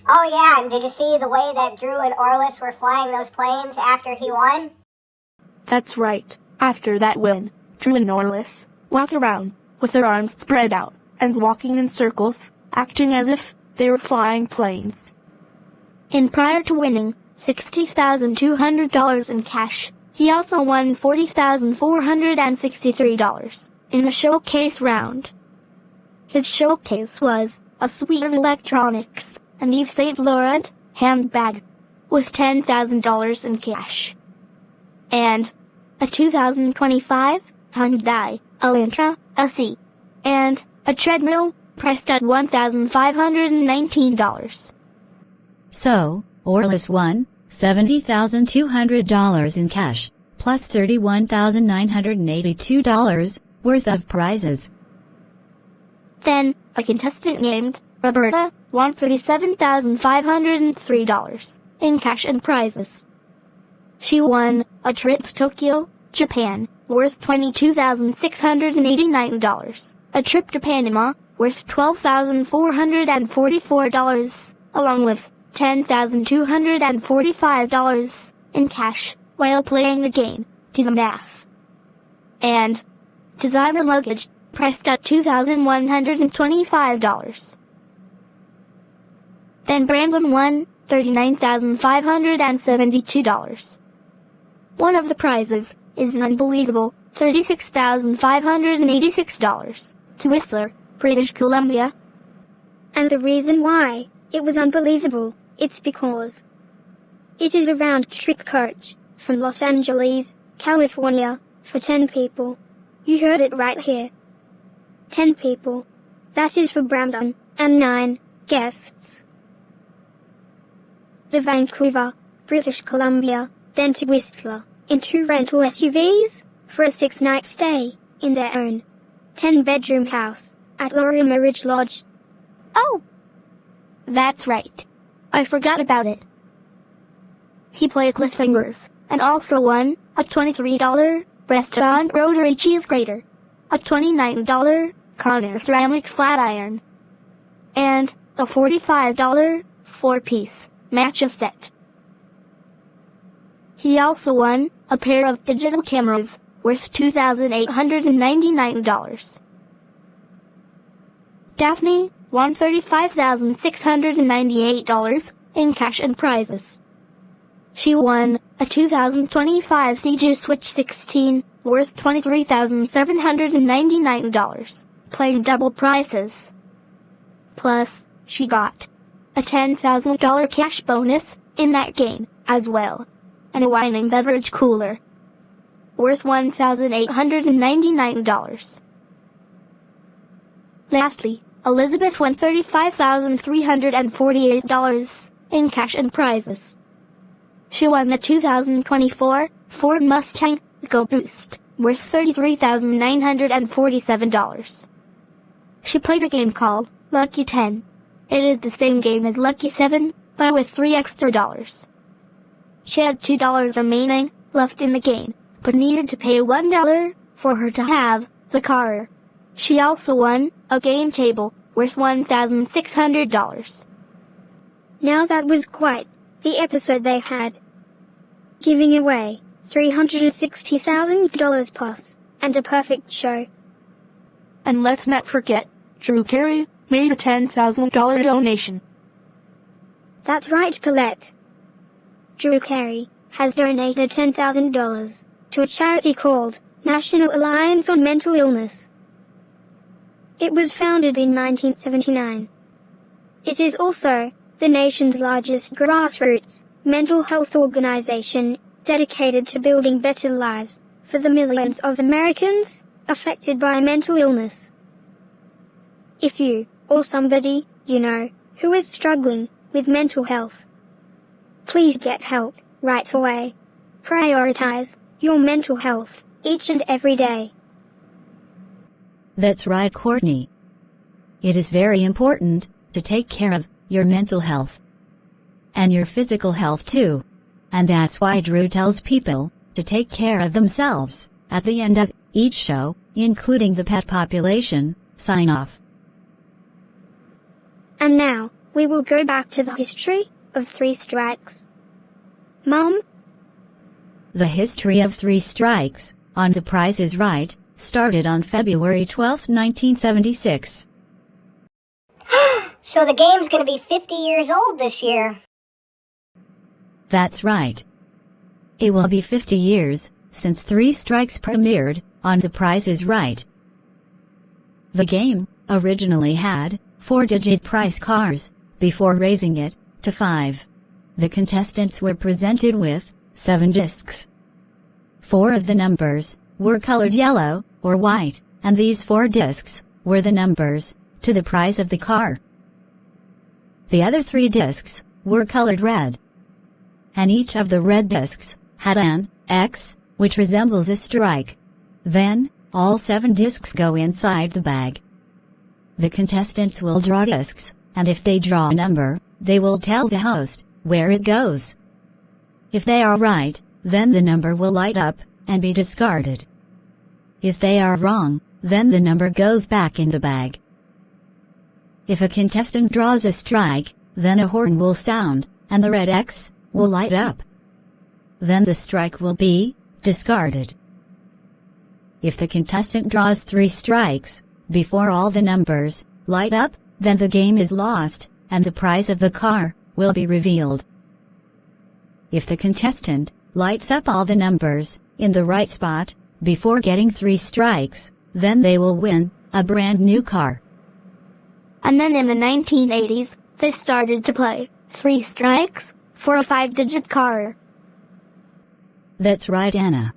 Oh yeah, and did you see the way that Drew and Orlis were flying those planes after he won? That's right. After that win, Drew and Orlis walk around with their arms spread out and walking in circles, acting as if they were flying planes. And prior to winning $60,200 in cash, he also won $40,463 in the showcase round. His showcase was a suite of electronics, an Yves Saint Laurent handbag with $10,000 in cash, and a 2025 Hyundai Elantra SE, and a treadmill priced at $1,519. So, Orlis won $70,200 in cash, plus $31,982 worth of prizes. Then, a contestant named Roberta won $37,503 in cash and prizes. She won a trip to Tokyo, Japan, worth $22,689, a trip to Panama, worth $12,444, along with $10,245 in cash while playing the game, Do the Math. And designer luggage priced at $2,125. Then Brandon won $39,572. One of the prizes is an unbelievable $36,586 to Whistler, British Columbia. And the reason why it was unbelievable, it's because it is a round-trip coach from Los Angeles, California, for 10 people. You heard it right here. 10 people. That is for Brandon, and 9 guests. The Vancouver, British Columbia, then to Whistler, in 2 rental SUVs, for a 6-night stay, in their own 10-bedroom house, at Lorimer Ridge Lodge. Oh! That's right. I forgot about it. He played Cliffhangers, and also won a $23 restaurant rotary cheese grater, a $29 Conair ceramic flat iron, and a $45 4-piece matcha set. He also won a pair of digital cameras worth $2,899. Daphne won $35,698 in cash and prizes. She won a 2025 CG Switch 16 worth $23,799, playing double prices. Plus, she got a $10,000 cash bonus in that game as well, and a wine and beverage cooler worth $1,899. Lastly, Elizabeth won $35,348 in cash and prizes. She won the 2024 Ford Mustang Go Boost, worth $33,947. She played a game called Lucky 10. It is the same game as Lucky 7, but with $3 extra. She had $2 remaining left in the game, but needed to pay $1 for her to have the car. She also won a game table worth $1,600. Now that was quite the episode they had, giving away $360,000 plus, and a perfect show. And let's not forget, Drew Carey made a $10,000 donation. That's right, Paulette. Drew Carey has donated $10,000 to a charity called National Alliance on Mental Illness. It was founded in 1979. It is also the nation's largest grassroots mental health organization dedicated to building better lives for the millions of Americans affected by mental illness. If you, or somebody you know, who is struggling with mental health, please get help right away. Prioritize your mental health each and every day. That's right, Courtney. It is very important to take care of your mental health and your physical health too. And that's why Drew tells people to take care of themselves at the end of each show, including the pet population sign off. And now, we will go back to the history of 3 strikes. Mom? The history of 3 strikes, on The Price is Right, started on February 12, 1976. So the game's gonna be 50 years old this year. That's right. It will be 50 years since 3 strikes premiered on The Price is Right. The game originally had 4-digit price cars before raising it to 5. The contestants were presented with 7 discs. 4 of the numbers were colored yellow or white, and these 4 discs were the numbers to the price of the car. The other 3 discs were colored red, and each of the red discs had an X, which resembles a strike. Then, all 7 discs go inside the bag. The contestants will draw discs, and if they draw a number, they will tell the host where it goes. If they are right, then the number will light up and be discarded. If they are wrong, then the number goes back in the bag. If a contestant draws a strike, then a horn will sound, and the red X will light up. Then the strike will be discarded. If the contestant draws 3 strikes before all the numbers light up, then the game is lost, and the price of the car will be revealed. If the contestant lights up all the numbers in the right spot before getting 3 strikes, then they will win a brand new car. And then in the 1980s, they started to play 3 strikes for a 5-digit car. That's right, Anna.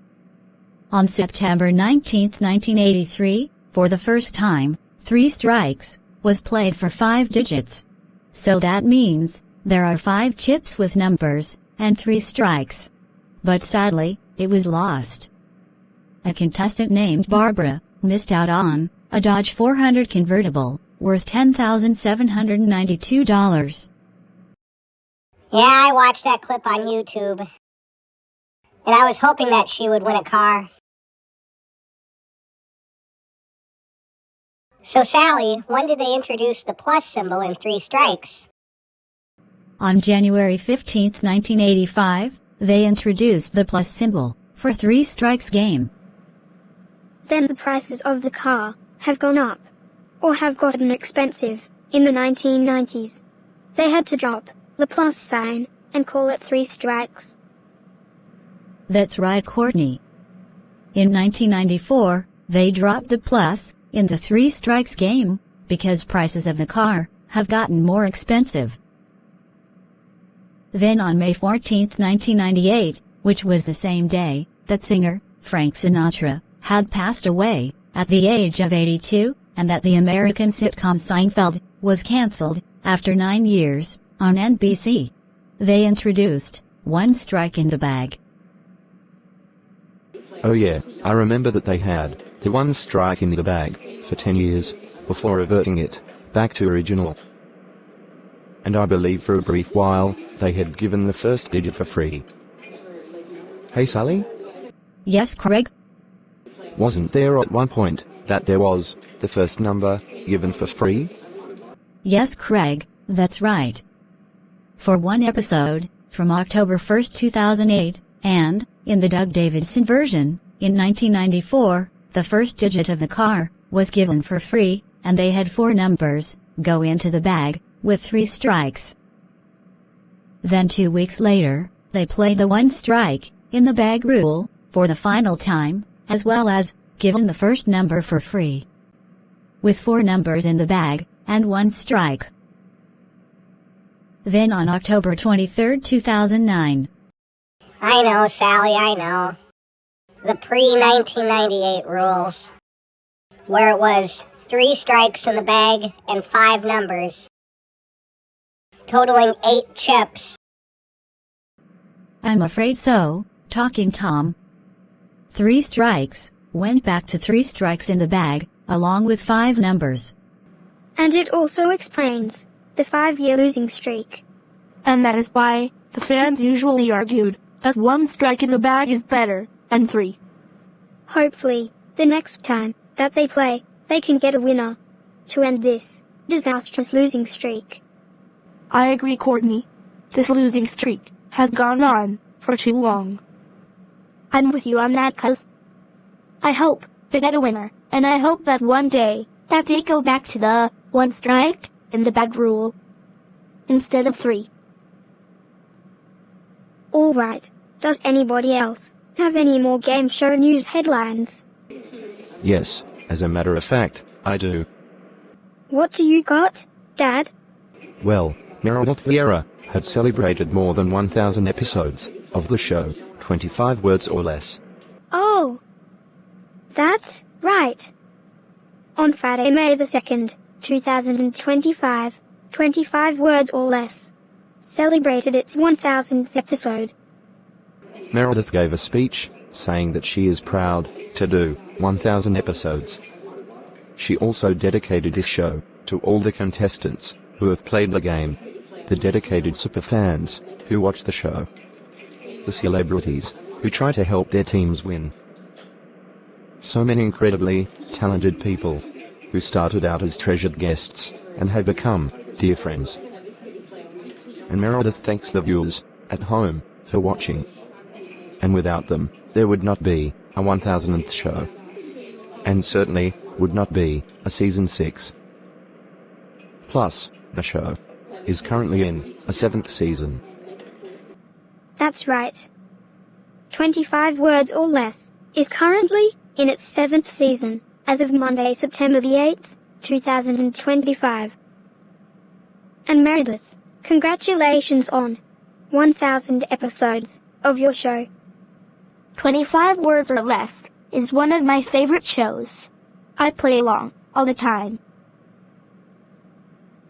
On September 19, 1983, for the first time, 3 strikes was played for 5 digits. So that means there are 5 chips with numbers and 3 strikes. But sadly, it was lost. A contestant named Barbara missed out on a Dodge 400 convertible worth $10,792. Yeah, I watched that clip on YouTube. And I was hoping that she would win a car. So Sally, when did they introduce the plus symbol in 3 strikes? On January 15, 1985, they introduced the plus symbol for 3 strikes game. Then the prices of the car have gone up, or have gotten expensive, in the 1990s. They had to drop the plus sign and call it 3 strikes. That's right, Courtney. In 1994, they dropped the plus in the 3 strikes game because prices of the car have gotten more expensive. Then on May 14, 1998, which was the same day that singer Frank Sinatra had passed away at the age of 82, and that the American sitcom Seinfeld was canceled after 9 years on NBC, they introduced 1 strike in the bag. Oh yeah, I remember that they had the 1 strike in the bag for 10 years before reverting it back to original. And I believe for a brief while they had given the first digit for free. Hey Sally? Yes, Craig? Wasn't there at one point that there was the first number given for free? Yes, Craig, that's right. For 1 episode, from October 1, 2008, and, in the Doug Davidson version, in 1994, the first digit of the car was given for free, and they had 4 numbers go into the bag with 3 strikes. Then 2 weeks later, they played the 1 strike in the bag rule for the final time, as well as given the first number for free, with 4 numbers in the bag and 1 strike. Then on October 23, 2009. I know, Sally, I know. The pre-1998 rules, where it was 3 strikes in the bag and 5 numbers, totaling 8 chips. I'm afraid so, Talking Tom. 3 strikes went back to 3 strikes in the bag, along with 5 numbers. And it also explains the 5-year losing streak. And that is why the fans usually argued that 1 strike in the bag is better than 3. Hopefully, the next time that they play, they can get a winner to end this disastrous losing streak. I agree, Courtney. This losing streak has gone on for too long. I'm with you on that, cuz I hope they get a winner, and I hope that one day that they go back to the one strike in the bag rule instead of 3. Alright, does anybody else have any more game show news headlines? Yes, as a matter of fact, I do. What do you got, Dad? Well, Meredith Vieira had celebrated more than 1,000 episodes of the show, 25 words or less. Oh, that's right. On Friday, May the 2nd, 2025, 25 words or less celebrated its 1,000th episode. Meredith gave a speech saying that she is proud to do 1,000 episodes. She also dedicated this show to all the contestants who have played the game, the dedicated superfans who watch the show, the celebrities who try to help their teams win. So many incredibly talented people who started out as treasured guests and have become dear friends. And Meredith thanks the viewers at home for watching. And without them, there would not be a 1,000th show. And certainly would not be a season 6. Plus, the show is currently in a 7th season. That's right. 25 words or less is currently in its 7th season as of Monday, September the 8th, 2025. And Meredith, congratulations on 1,000 episodes of your show. 25 words or less is one of my favorite shows. I play along all the time.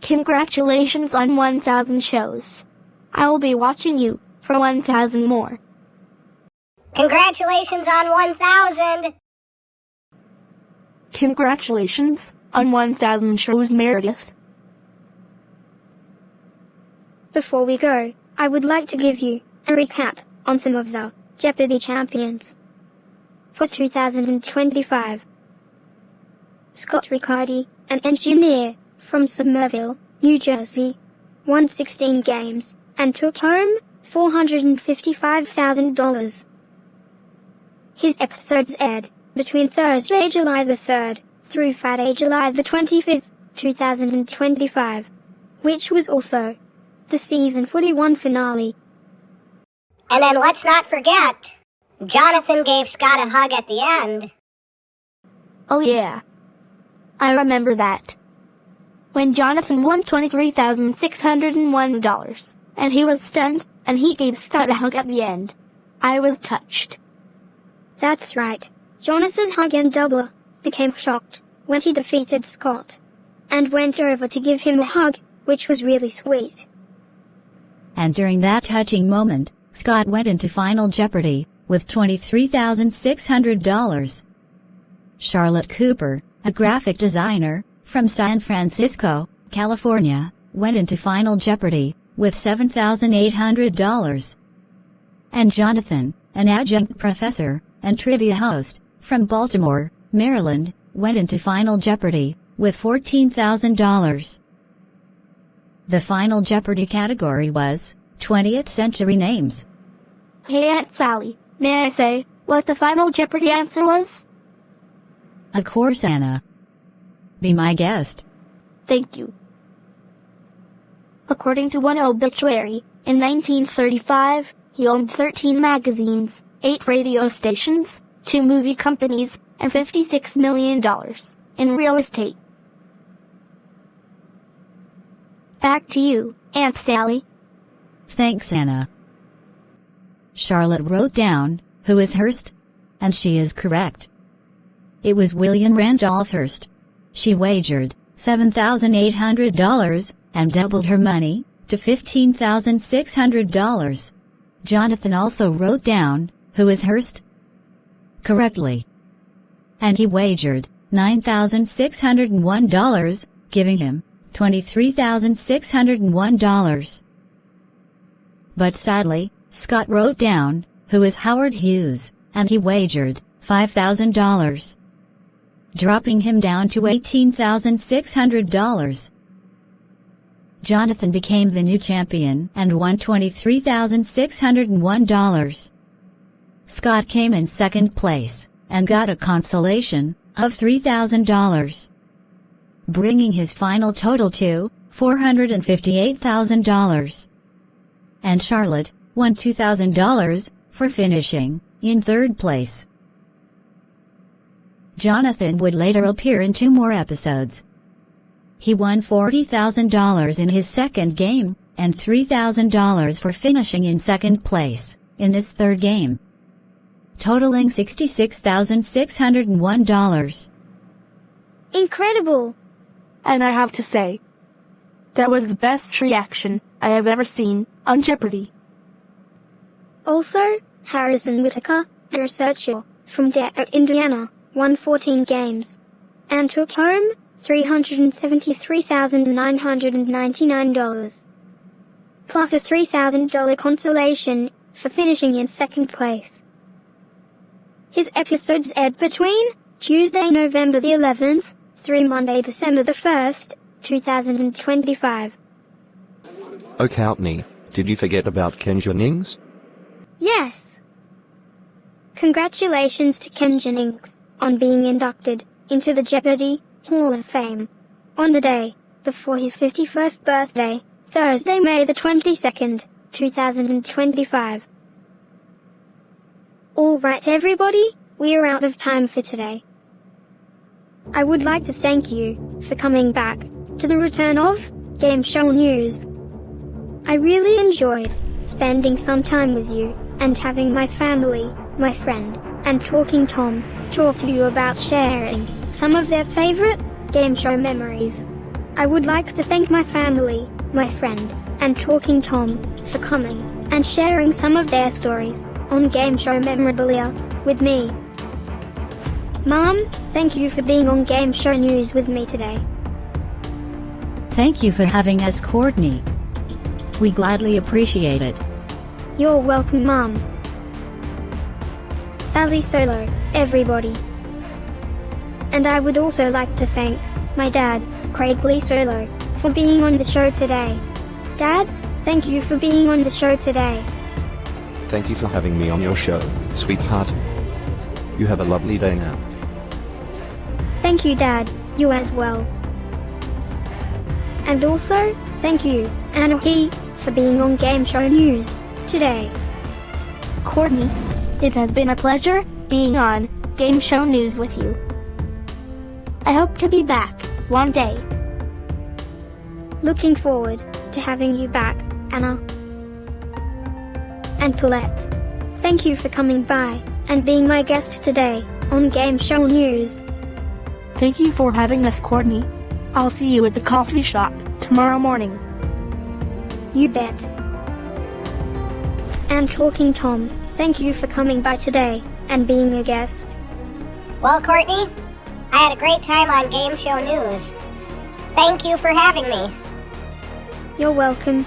Congratulations on 1,000 shows. I will be watching you for 1,000 more. Congratulations on 1,000! Congratulations on 1,000 shows, Meredith. Before we go, I would like to give you a recap on some of the Jeopardy champions for 2025. Scott Riccardi, an engineer from Somerville, New Jersey, won 16 games and took home $455,000. His episodes aired between Thursday, July the 3rd through Friday, July the 25th, 2025, which was also the season 41 finale. And then let's not forget, Jonathan gave Scott a hug at the end. Oh yeah. I remember that. When Jonathan won $23,601, and he was stunned, and he gave Scott a hug at the end. I was touched. That's right. Jonathan Hugendubler became shocked when he defeated Scott and went over to give him a hug, which was really sweet. And during that touching moment, Scott went into Final Jeopardy with $23,600. Charlotte Cooper, a graphic designer from San Francisco, California, went into Final Jeopardy with $7,800. And Jonathan, an adjunct professor and trivia host from Baltimore, Maryland, went into Final Jeopardy with $14,000. The Final Jeopardy category was 20th century names. Hey Aunt Sally, may I say what the Final Jeopardy answer was? Of course, Anna. Be my guest. Thank you. According to one obituary, in 1935, he owned 13 magazines, 8 radio stations, 2 movie companies, and $56 million in real estate. Back to you, Aunt Sally. Thanks, Anna. Charlotte wrote down, who is Hearst? And she is correct. It was William Randolph Hearst. She wagered $7,800 and doubled her money to $15,600. Jonathan also wrote down, who is Hearst? Correctly. And he wagered $9,601, giving him $23,601. But sadly, Scott wrote down, who is Howard Hughes, and he wagered $5,000, dropping him down to $18,600. Jonathan became the new champion and won $23,601. Scott came in second place and got a consolation of $3,000, bringing his final total to $458,000. And Charlotte won $2,000 for finishing in third place. Jonathan would later appear in 2 more episodes. He won $40,000 in his second game and $3,000 for finishing in second place in his third game, totaling $66,601. Incredible! And I have to say, that was the best reaction I have ever seen on Jeopardy! Also, Harrison Whitaker, a researcher from Detroit, Indiana, won 14 games and took home $373,999, plus a $3,000 consolation for finishing in second place. His episodes aired between Tuesday, November the 11th, through Monday, December the 1st, 2025. Oh Courtney, did you forget about Ken Jennings? Yes! Congratulations to Ken Jennings on being inducted into the Jeopardy! Hall of Fame on the day before his 51st birthday, Thursday, May the 22nd, 2025. Alright everybody, we are out of time for today. I would like to thank you for coming back to the return of Game Show News. I really enjoyed spending some time with you and having my family, my friend, and Talking Tom talk to you about sharing some of their favorite game show memories. I would like to thank my family, my friend, and Talking Tom for coming and sharing some of their stories on Game Show Memorabilia with me. Mom, thank you for being on Game Show News with me today. Thank you for having us, Courtney. We gladly appreciate it. You're welcome, Mom. Sally Solo, everybody. And I would also like to thank my dad, Craig Lee Solo, for being on the show today. Dad, thank you for being on the show today. Thank you for having me on your show, sweetheart. You have a lovely day now. Thank you, Dad. You as well. And also, thank you, Anahi, for being on Game Show News today. Courtney, it has been a pleasure being on Game Show News with you. I hope to be back one day. Looking forward to having you back, Anna. And Paulette, thank you for coming by and being my guest today on Game Show News. Thank you for having us, Courtney. I'll see you at the coffee shop tomorrow morning. You bet. And Talking Tom, thank you for coming by today and being a guest. Well, Courtney, I had a great time on Game Show News. Thank you for having me. You're welcome.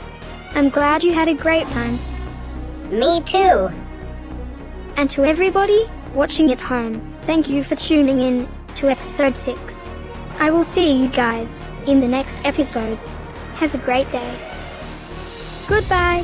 I'm glad you had a great time. Me too. And to everybody watching at home, thank you for tuning in to episode 6. I will see you guys in the next episode. Have a great day. Goodbye.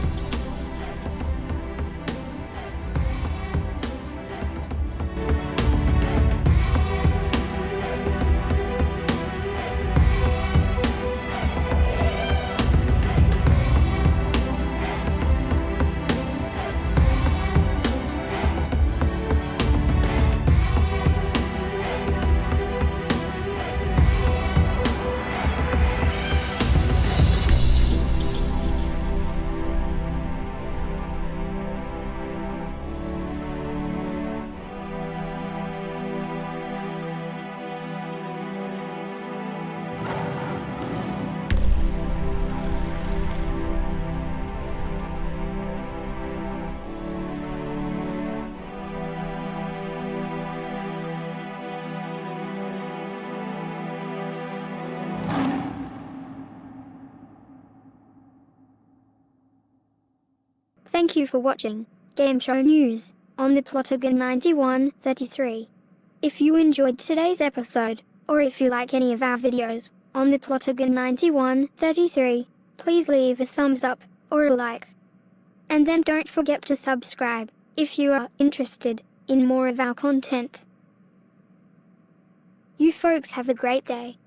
Thank you for watching Game Show News on the Plotagon 9133. If you enjoyed today's episode, or if you like any of our videos on the Plotagon 9133, please leave a thumbs up or a like. And then don't forget to subscribe if you are interested in more of our content. You folks have a great day.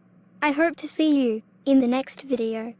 I hope to see you in the next video.